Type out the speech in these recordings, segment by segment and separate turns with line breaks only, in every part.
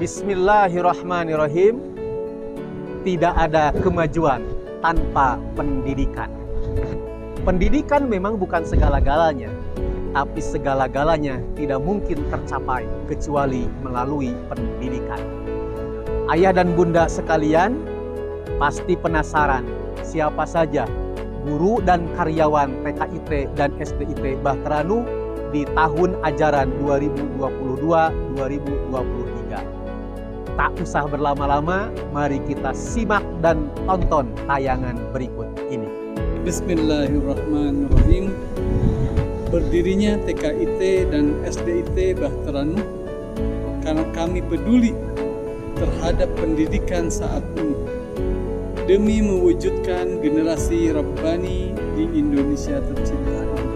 Bismillahirrahmanirrahim. Tidak ada kemajuan tanpa pendidikan. Pendidikan memang bukan segala-galanya, tapi segala-galanya tidak mungkin tercapai kecuali melalui pendidikan. Ayah dan bunda sekalian, pasti penasaran siapa saja guru dan karyawan TKIT dan SDIT Bahteranu di tahun ajaran 2022-2023. Tak usah berlama-lama, mari kita simak dan tonton tayangan berikut ini.
Bismillahirrahmanirrahim. Berdirinya TKIT dan SDIT Bahteranu karena kami peduli terhadap pendidikan saat ini demi mewujudkan generasi Rabbani di Indonesia tercinta ini.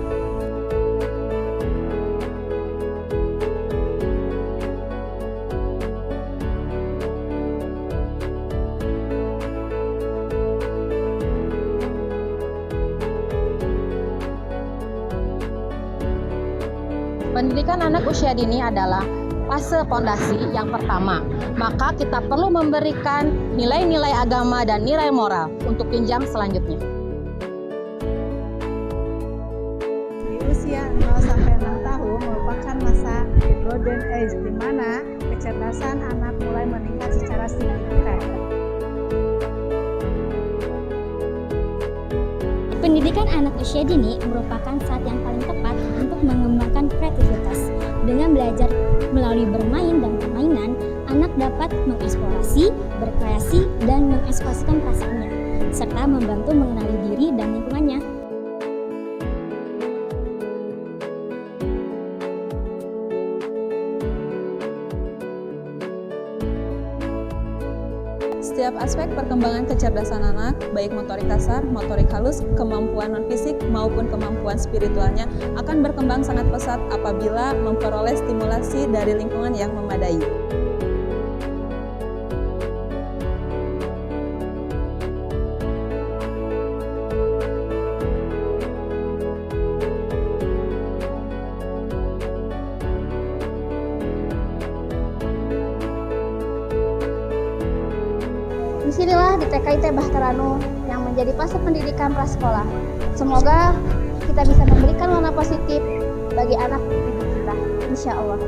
Pendidikan anak usia dini adalah fase fondasi yang pertama. Maka kita perlu memberikan nilai-nilai agama dan nilai moral untuk jenjang selanjutnya.
Di usia 0 sampai 6 tahun merupakan masa golden age di mana kecerdasan anak mulai meningkat secara signifikan.
Pendidikan anak usia dini merupakan saat yang paling tepat untuk mengembangkan kreativitas. Dengan belajar melalui bermain dan permainan, anak dapat mengeksplorasi, berkreasi, dan mengekspresikan perasaannya, serta membantu mengenali diri dan lingkungannya.
Setiap aspek perkembangan kecerdasan anak, baik motorik kasar, motorik halus, kemampuan non-fisik maupun kemampuan spiritualnya akan berkembang sangat pesat apabila memperoleh stimulasi dari lingkungan yang memadai.
Disinilah di TKIT Bahteranu yang menjadi fase pendidikan prasekolah. Semoga kita bisa memberikan warna positif bagi anak didik kita, insya Allah.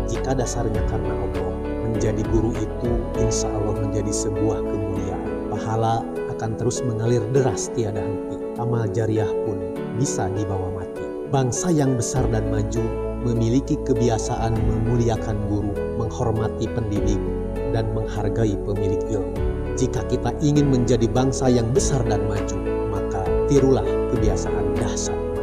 Jika dasarnya karena Allah, menjadi guru itu insya Allah menjadi sebuah kemuliaan. Pahala akan terus mengalir deras tiada henti. Amal jariah pun bisa dibawa mati. Bangsa yang besar dan maju memiliki kebiasaan memuliakan guru, menghormati pendidik, dan menghargai pemilik ilmu. Jika kita ingin menjadi bangsa yang besar dan maju, maka tirulah kebiasaan dahsyat mereka.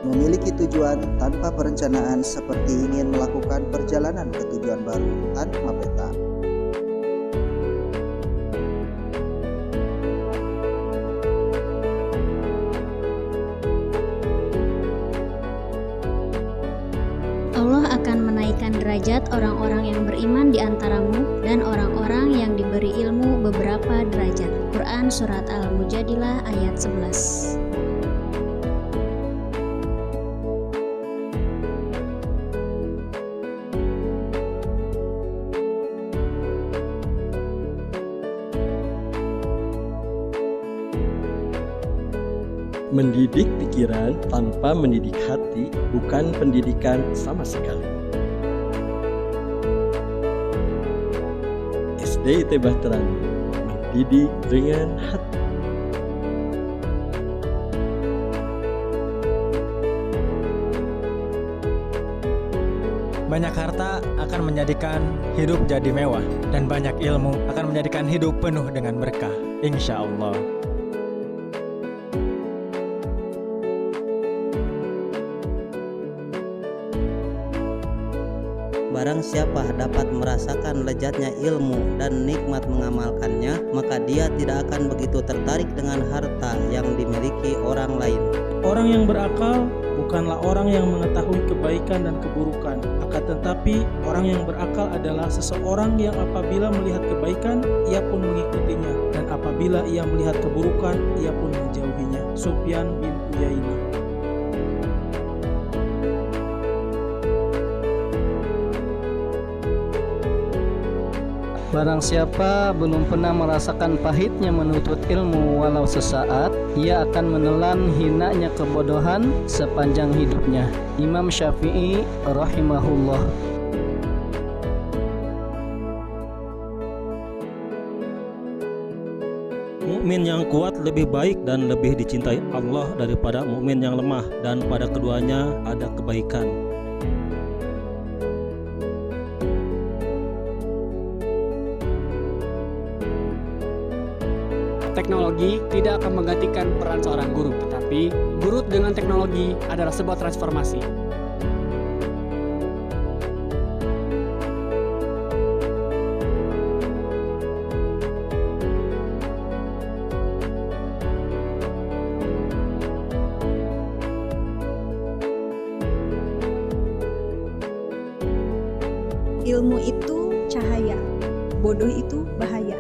Memiliki tujuan tanpa perencanaan seperti ingin melakukan perjalanan ke tujuan baru tanpa peta.
Allah akan menaikkan derajat orang-orang yang beriman di antaramu dan orang-orang yang diberi ilmu beberapa derajat. Quran Surat Al-Mujadilah ayat 11.
Mendidik pikiran tanpa mendidik hati bukan pendidikan sama sekali. SDIT Bahteranu mendidik dengan hati.
Banyak harta akan menjadikan hidup jadi mewah, dan banyak ilmu akan menjadikan hidup penuh dengan berkah, insya Allah.
Barang siapa dapat merasakan lezatnya ilmu dan nikmat mengamalkannya, maka dia tidak akan begitu tertarik dengan harta yang dimiliki orang lain.
Orang yang berakal bukanlah orang yang mengetahui kebaikan dan keburukan, akan tetapi orang yang berakal adalah seseorang yang apabila melihat kebaikan, ia pun mengikutinya, dan apabila ia melihat keburukan, ia pun menjauhinya. Sufyan bin Uyainah.
Barang siapa belum pernah merasakan pahitnya menuntut ilmu walau sesaat, ia akan menelan hinanya kebodohan sepanjang hidupnya. Imam Syafi'i rahimahullah.
Mukmin yang kuat lebih baik dan lebih dicintai Allah daripada mukmin yang lemah, dan pada keduanya ada kebaikan.
Teknologi tidak akan menggantikan peran seorang guru, tetapi guru dengan teknologi adalah sebuah transformasi.
Ilmu itu cahaya, bodoh itu bahaya.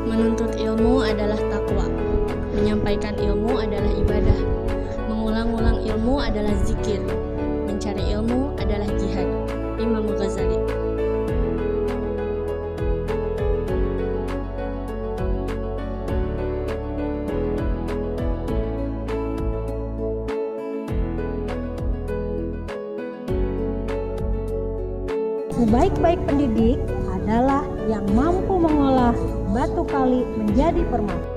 Menuntut ilmu adalah takwa, menyampaikan ilmu adalah ibadah, mengulang-ulang ilmu adalah zikir, mencari ilmu adalah jihad. Imam Ghazali.
Sebaik-baik pendidik adalah yang mampu mengolah batu kali menjadi permata.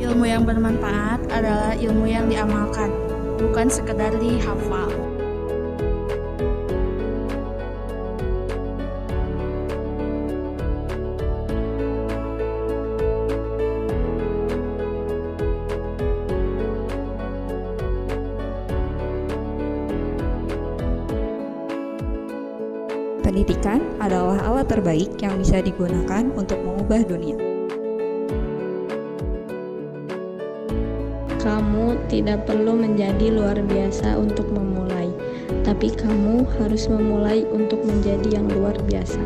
Ilmu yang bermanfaat adalah ilmu yang diamalkan, bukan sekedar dihafal.
Pendidikan adalah alat terbaik yang bisa digunakan untuk mengubah dunia.
Kamu tidak perlu menjadi luar biasa untuk memulai, tapi kamu harus memulai untuk menjadi yang luar biasa.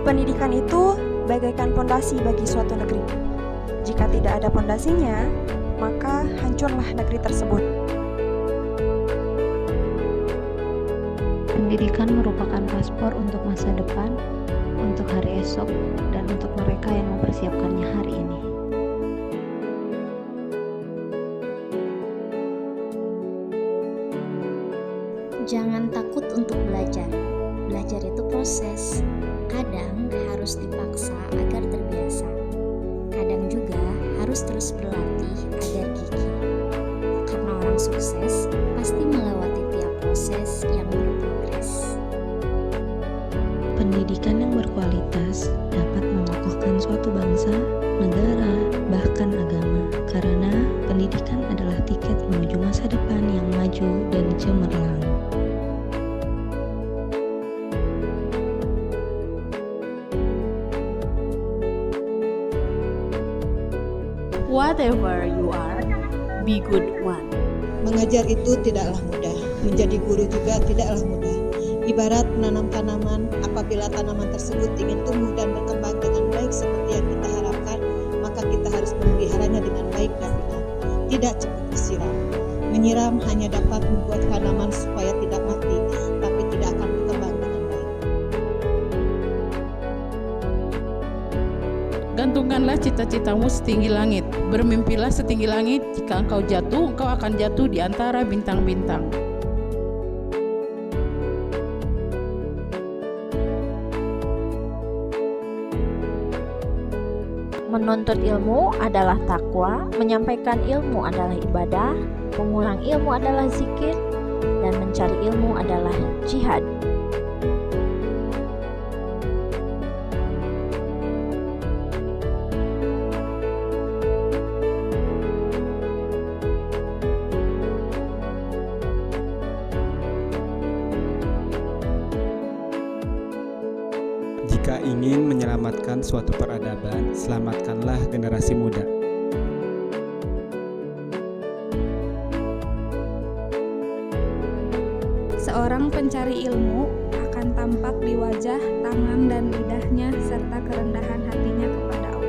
Pendidikan itu bagaikan pondasi bagi suatu negeri. Jika tidak ada pondasinya, maka hancurlah negeri tersebut.
Pendidikan merupakan paspor untuk masa depan, untuk hari esok, dan untuk mereka yang mempersiapkannya hari ini.
Jangan takut untuk belajar. Belajar itu proses. Kadang harus dipaksa agar terbiasa. Kadang juga harus terus berlatih agar gigih. Karena orang sukses pasti melewati tiap proses yang berprogres.
Pendidikan yang berkualitas dapat mengokohkan suatu bangsa, negara, bahkan agama. Karena pendidikan adalah tiket menuju masa depan yang maju dan cemerlang.
Whatever you are, be good one.
Mengajar itu tidaklah mudah, menjadi guru juga tidaklah mudah. Ibarat menanam tanaman, apabila tanaman tersebut ingin tumbuh dan berkembang dengan baik seperti yang kita harapkan, maka kita harus memeliharanya dengan baik dan benar. Tidak cepat disiram. Menyiram hanya dapat membuat tanaman supaya tidak mati, tapi tidak akan berkembang dengan baik.
Gantungkanlah cita-citamu setinggi langit. Bermimpilah setinggi langit. Jika engkau jatuh, engkau akan jatuh di antara bintang-bintang.
Menuntut ilmu adalah takwa, menyampaikan ilmu adalah ibadah, mengulang ilmu adalah zikir, dan mencari ilmu adalah jihad.
Jika ingin menyelamatkan suatu peradaban, selamatkanlah generasi muda.
Seorang pencari ilmu akan tampak di wajah, tangan, dan lidahnya serta kerendahan hatinya kepada Allah.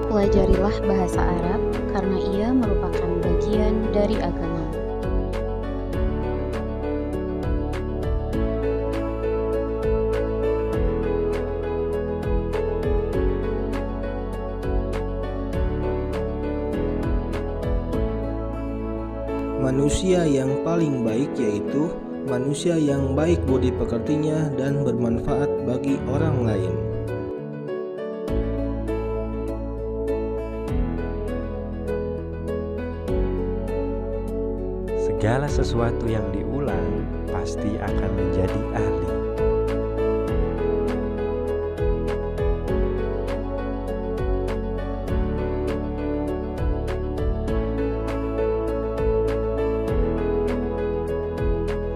Pelajarilah bahasa Arab karena ia merupakan bagian dari agama.
Manusia yang paling baik yaitu manusia yang baik budi pekertinya dan bermanfaat bagi orang lain.
Segala sesuatu yang diulang pasti akan menjadi ahli.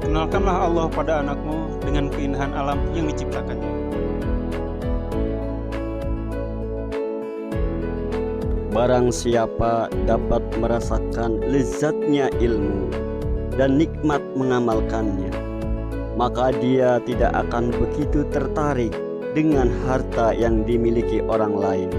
Kenalkanlah Allah pada anakmu dengan keindahan alam yang diciptakannya.
Barang siapa dapat merasakan lezatnya ilmu dan nikmat mengamalkannya, maka dia tidak akan begitu tertarik dengan harta yang dimiliki orang lain.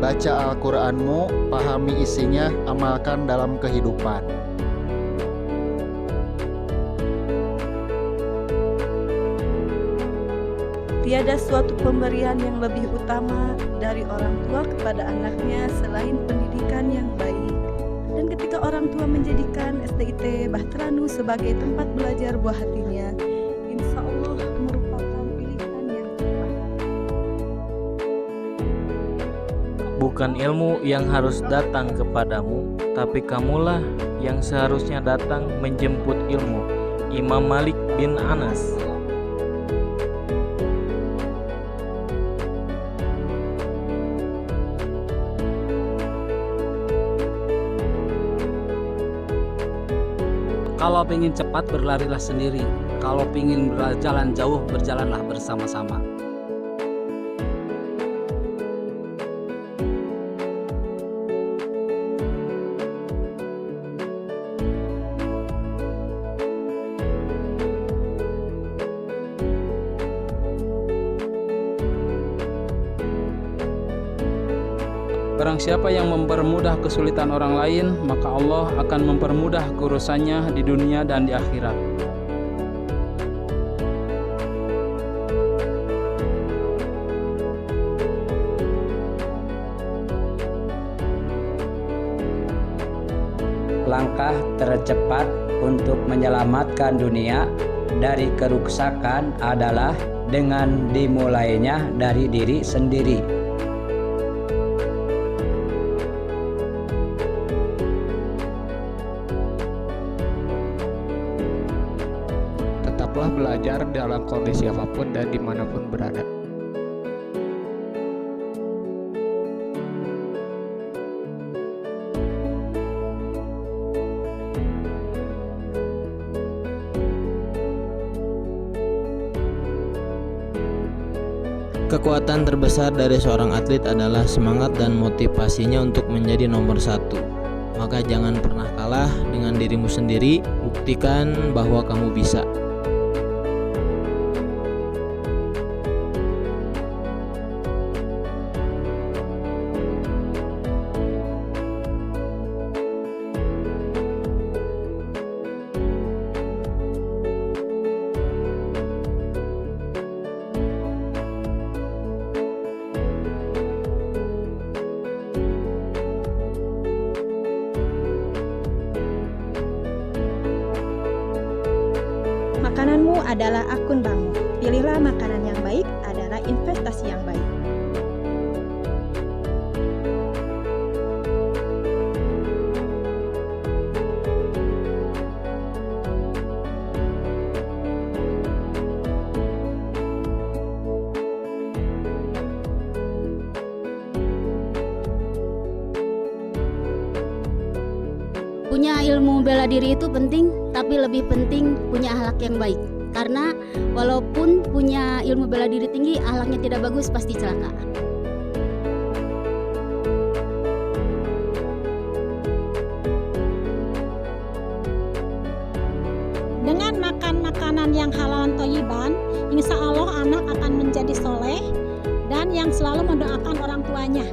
Baca Al-Qur'anmu, pahami isinya, amalkan dalam kehidupan.
Tiada suatu pemberian yang lebih utama dari orang tua kepada anaknya selain pendidikan yang baik. Dan ketika orang tua menjadikan SDIT Bahtera-Nu sebagai tempat belajar buah hatinya, insya Allah merupakan pilihan yang tepat.
Bukan ilmu yang harus datang kepadamu, tapi kamulah yang seharusnya datang menjemput ilmu. Imam Malik bin Anas.
Kalau ingin cepat, berlarilah sendiri. Kalau ingin berjalan jauh, berjalanlah bersama-sama.
Barang siapa yang mempermudah kesulitan orang lain, maka Allah akan mempermudah urusannya di dunia dan di akhirat.
Langkah tercepat untuk menyelamatkan dunia dari kerusakan adalah dengan dimulainya dari diri sendiri.
Tetaplah belajar dalam kondisi apapun dan dimanapun berada.
Kekuatan terbesar dari seorang atlet adalah semangat dan motivasinya untuk menjadi nomor satu.
Maka jangan pernah kalah dengan dirimu sendiri, buktikan bahwa kamu bisa.
Makananmu adalah akun bankmu. Pilihlah makanan yang baik adalah investasi yang baik.
Punya ilmu bela diri itu penting, tapi lebih penting punya akhlak yang baik. Karena walaupun punya ilmu bela diri tinggi, akhlaknya tidak bagus, pasti celaka.
Dengan makan makanan yang halal dan thayyiban, insya Allah anak akan menjadi soleh dan yang selalu mendoakan orang tuanya.